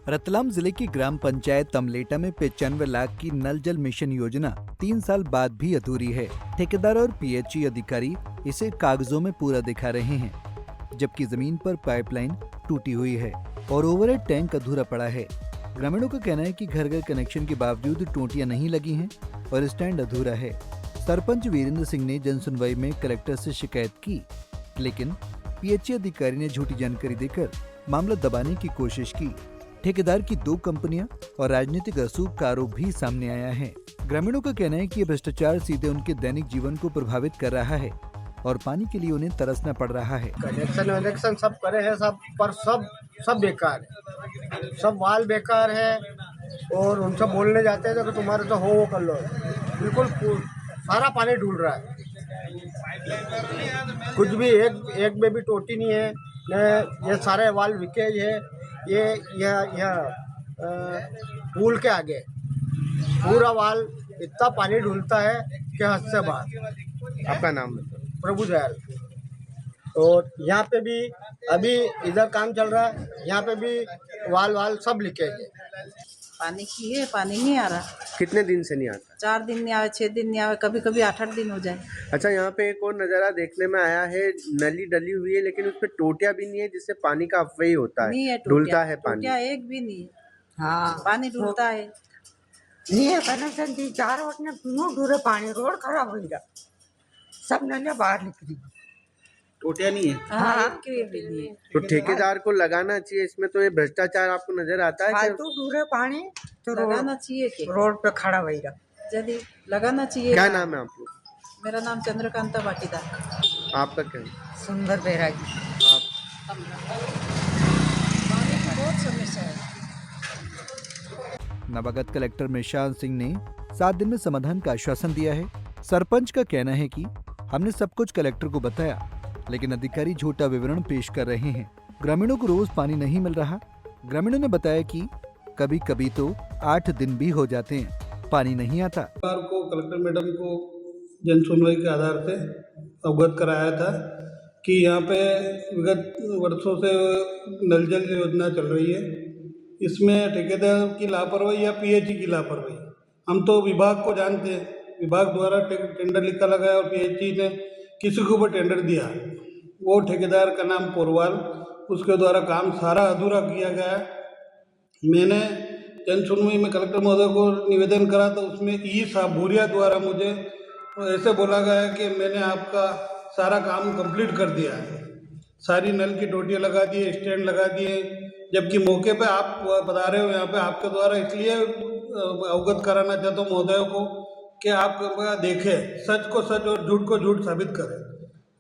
रतलाम जिले की ग्राम पंचायत तमलेटा में 95 लाख की नल जल मिशन योजना 3 साल बाद भी अधूरी है। ठेकेदार और पीएचई अधिकारी इसे कागजों में पूरा दिखा रहे हैं, जबकि जमीन पर पाइपलाइन टूटी हुई है और ओवरहेड टैंक अधूरा पड़ा है। ग्रामीणों का कहना है कि घर घर कनेक्शन के बावजूद टोंटियां नहीं लगी हैं और स्टैंड अधूरा है। सरपंच वीरेंद्र सिंह ने जनसुनवाई में कलेक्टर से शिकायत की, लेकिन पीएचई अधिकारी ने झूठी जानकारी देकर मामला दबाने की कोशिश की। ठेकेदार की 2 कंपनियां और राजनीतिक रसूख का आरोप भी सामने आया है। ग्रामीणों का कहना है कि ये भ्रष्टाचार सीधे उनके दैनिक जीवन को प्रभावित कर रहा है और पानी के लिए उन्हें तरसना पड़ रहा है। कनेक्शन सब करे हैं, सब बेकार है, सब वाल बेकार है और उनसे बोलने जाते हैं तो तुम्हारे तो हो वो कर लो, बिल्कुल सारा पानी ढूल रहा है। कुछ भी एक में भी टोटी नहीं है, ये सारे वाल लीकेज है। ये पुल के आगे पूरा वाल इतना पानी ढूलता है कि हद से बाहर। आपका नाम? प्रभु दयाल। और यहाँ पे भी अभी इधर काम चल रहा है, यहाँ पे भी वाल सब लीकेज है। पानी की है, पानी नहीं आ रहा। कितने दिन से नहीं आता? 4 दिन नहीं आवे, 6 दिन नहीं आवे, कभी कभी 8-8 दिन हो जाए। अच्छा, यहाँ पे एक और नज़ारा देखने में आया है, नली डली हुई है लेकिन उसपे टोटियां भी नहीं है, जिससे पानी का अपव्यय होता है। नहीं है, ढुलता है पानी। टोटियां एक भी नहीं है। हाँ, पानी ढुलता है। नहीं है कनेक्शन थी 4 वोट ने ढूरे पानी, रोड खराब हो गया, सब नलियां बाहर निकली। टोटियां नहीं है। हाँ, एक की भी नहीं है। तो ठेकेदार को लगाना चाहिए इसमें। तो ये भ्रष्टाचार आपको नजर आता है? फालतू ढूरे पानी तो लगाना चाहिए कि रोड पे खड़ा हो गया। यदि लगाना चाहिए। क्या नाम है आप लोग? मेरा नाम चंद्रकांता पाटीदार। आपका क्या? सुंदर बैरागी। आप? पानी की बहुत समस्या है। नवागत कलेक्टर मिशान सिंह ने 7 दिन में समाधान का आश्वासन दिया है। सरपंच का कहना है कि हमने सब कुछ कलेक्टर को बताया, लेकिन अधिकारी झूठा विवरण पेश कर रहे हैं। ग्रामीणों को रोज पानी नहीं मिल रहा। ग्रामीणों ने बताया कि कभी कभी तो 8 दिन भी हो जाते हैं, पानी नहीं आता। को कलेक्टर मैडम को जन सुनवाई के आधार से अवगत कराया था कि यहाँ पे विगत वर्षों से नल जल योजना चल रही है, इसमें ठेकेदार की लापरवाही या पीएचई की लापरवाही। हम तो विभाग को जानते हैं, विभाग द्वारा टेंडर लिखा लगाया और पीएचई ने किसी को ऊपर टेंडर दिया, वो ठेकेदार का नाम पोरवाल, उसके द्वारा काम सारा अधूरा किया गया। मैंने जन सुनवाई में कलेक्टर महोदय को निवेदन करा तो उसमें ई साहब भूरिया द्वारा मुझे ऐसे बोला गया कि मैंने आपका सारा काम कंप्लीट कर दिया है, सारी नल की टोटियाँ लगा दिए, स्टैंड लगा दिए, जबकि मौके पे आप बता रहे हो यहाँ पे आपके द्वारा। इसलिए अवगत कराना चाहता हूँ महोदय को कि आप देखें, सच को सच और झूठ को झूठ साबित करें।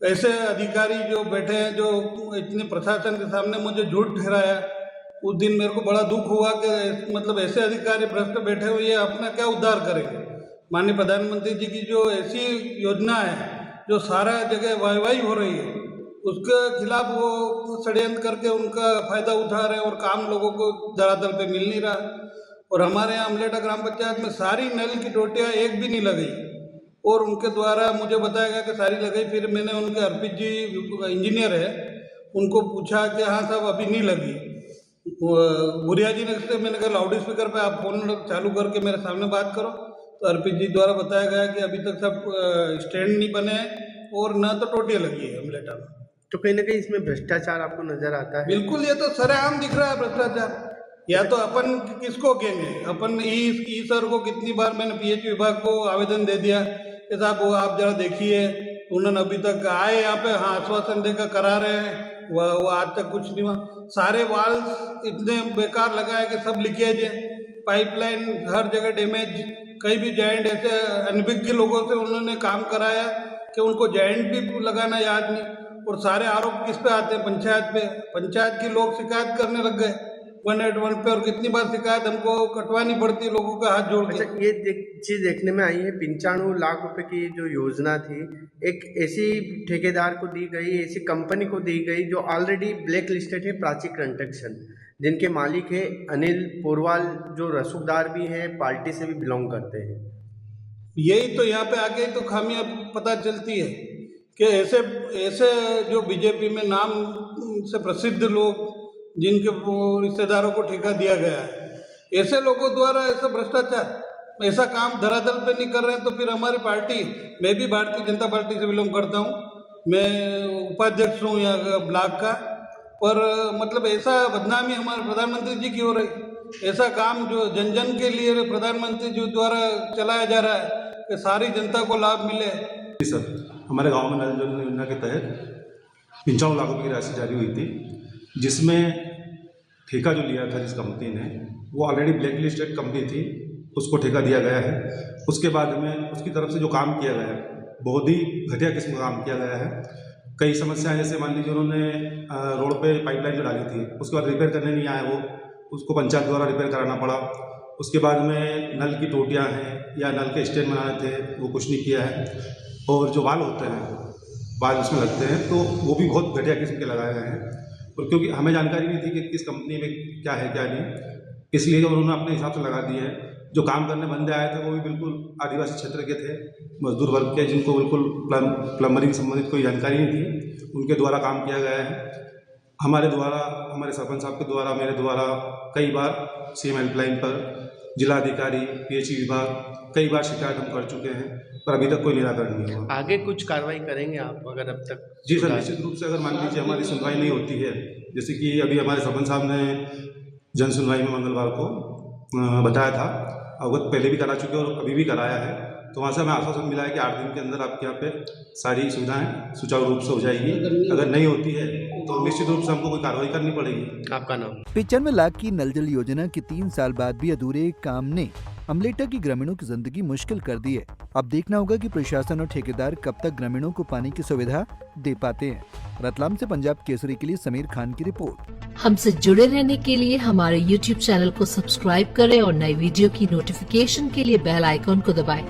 ऐसे अधिकारी जो बैठे हैं, जो इतने प्रशासन के सामने मुझे झूठ ठहराया, उस दिन मेरे को बड़ा दुख हुआ कि मतलब ऐसे अधिकारी भ्रष्ट बैठे हुए ये अपना क्या उद्धार करेंगे। माननीय प्रधानमंत्री जी की जो ऐसी योजना है जो सारा जगह वाहवाही हो रही है, उसके खिलाफ वो षड्यंत्र करके उनका फायदा उठा रहे हैं और काम लोगों को धरातल पे मिल नहीं रहा। और हमारे यहाँ अमलेटा ग्राम पंचायत में सारी नल की टोटियाँ एक भी नहीं लगी और उनके द्वारा मुझे बताया गया कि सारी लगी। फिर मैंने उनके अर्पित जी इंजीनियर है, उनको पूछा कि हाँ साहब अभी नहीं लगी। भूरिया जी ने मैंने कहा लाउड स्पीकर पे आप फोन चालू करके मेरे सामने बात करो, तो अर्पित जी द्वारा बताया गया कि अभी तक सब स्टैंड नहीं बने और न तो टोटियाँ लगी है अमलेटा में। तो कहीं ना कहीं इसमें भ्रष्टाचार आपको नजर आता है? बिल्कुल, ये तो सरेआम दिख रहा है भ्रष्टाचार। या तो अपन किसको कहेंगे, अपन ई सर को कितनी बार मैंने पीएचई विभाग को आवेदन दे दिया कि साहब वो आप जरा देखिए, उन्होंने अभी तक आए यहाँ पे, हाँ आश्वासन देकर करा रहे हैं, वो आज तक कुछ नहीं हुआ। सारे वाल इतने बेकार लगा है कि सब लीकेज है, पाइपलाइन हर जगह डैमेज, कहीं भी जॉइंट ऐसे अनभिज्ञ लोगों से उन्होंने काम कराया कि उनको जॉइंट भी लगाना याद नहीं। और सारे आरोप किस पे आते हैं? पंचायत पे। पंचायत के लोग शिकायत करने लग गए 181 पे, और कितनी बार शिकायत हमको कटवानी पड़ती है लोगों का हाथ जोड़ के। अच्छा, ये चीज देखने में आई है, 95 लाख रुपए की जो योजना थी, एक ऐसी ठेकेदार को दी गई, ऐसी कंपनी को दी गई जो ऑलरेडी ब्लैक लिस्टेड है, प्राची कंस्ट्रक्शन, जिनके मालिक है अनिल पोरवाल, जो रसूखदार भी है, पार्टी से भी बिलोंग करते हैं। यही तो यहाँ पे आके तो खामियां पता चलती है कि ऐसे जो बीजेपी में नाम से प्रसिद्ध लोग जिनके वो रिश्तेदारों को ठेका दिया गया है। ऐसे लोगों द्वारा ऐसा भ्रष्टाचार, ऐसा काम धरातल पे नहीं कर रहे हैं तो फिर हमारी पार्टी, मैं भी भारतीय जनता पार्टी से बिलोंग करता हूँ, मैं उपाध्यक्ष हूँ यहाँ ब्लॉक का, और मतलब ऐसा बदनामी हमारे प्रधानमंत्री जी की हो रही, ऐसा काम जो जन जन के लिए प्रधानमंत्री जी द्वारा चलाया जा रहा है कि सारी जनता को लाभ मिले। जी सर, हमारे गांव में नल जल योजना के तहत 95 लाख रुपये की राशि जारी हुई थी, जिसमें ठेका जो लिया था जिस कंपनी ने, वो ऑलरेडी ब्लैक लिस्टेड कंपनी थी, उसको ठेका दिया गया है। उसके बाद में उसकी तरफ से जो काम किया गया है बहुत ही घटिया किस्म का काम किया गया है। कई समस्याएं, जैसे मान लीजिए उन्होंने रोड पे पाइपलाइन जो डाली थी उसके बाद रिपेयर करने नहीं आए, वो उसको पंचायत द्वारा रिपेयर कराना पड़ा। उसके बाद में नल की टोटियाँ हैं या नल के स्टैंड बनाए थे, वो कुछ नहीं किया है। और जो वाल होते हैं, वाल उसमें लगते हैं, तो वो भी बहुत घटिया किस्म के लगाए गए हैं। और क्योंकि हमें जानकारी नहीं थी कि किस कंपनी में क्या है क्या नहीं, इसलिए जब उन्होंने अपने हिसाब से लगा दिए हैं। जो काम करने बंदे आए थे वो भी बिल्कुल आदिवासी क्षेत्र के थे, मजदूर वर्ग के, जिनको बिल्कुल प्लम्बरिंग संबंधित कोई जानकारी नहीं थी, उनके द्वारा काम किया गया है। हमारे द्वारा, हमारे सरपंच साहब के द्वारा, मेरे द्वारा कई बार सीएम हेल्पलाइन पर, जिलाधिकारी, पीएचई विभाग, कई बार शिकायत हम कर चुके हैं, पर अभी तक कोई निराकरण नहीं हुआ। आगे कुछ कार्रवाई करेंगे आप अगर अब तक? जी सर, निश्चित रूप से अगर मान लीजिए हमारी सुनवाई नहीं होती है, जैसे कि अभी हमारे सरपंच साहब ने जन सुनवाई में मंगलवार को बताया था, अवगत पहले भी करा चुके और अभी भी कराया है, तो वहाँ से हमें आश्वासन मिला है कि 8 दिन के अंदर आपके यहाँ पे सारी सुविधाएं सुचारू रूप से हो जाएगी। अगर नहीं होती है तो निश्चित रूप से हमको कोई कार्रवाई करनी पड़ेगी। आपका नाम? 95 लाख की नल जल योजना के 3 साल बाद भी अधूरे काम ने अमलेटा की ग्रामीणों की जिंदगी मुश्किल कर दी है। अब देखना होगा कि प्रशासन और ठेकेदार कब तक ग्रामीणों को पानी की सुविधा दे पाते हैं। रतलाम से पंजाब केसरी के लिए समीर खान की रिपोर्ट। हमसे जुड़े रहने के लिए हमारे YouTube चैनल को सब्सक्राइब करें और नई वीडियो की नोटिफिकेशन के लिए बेल आइकॉन को दबाएं।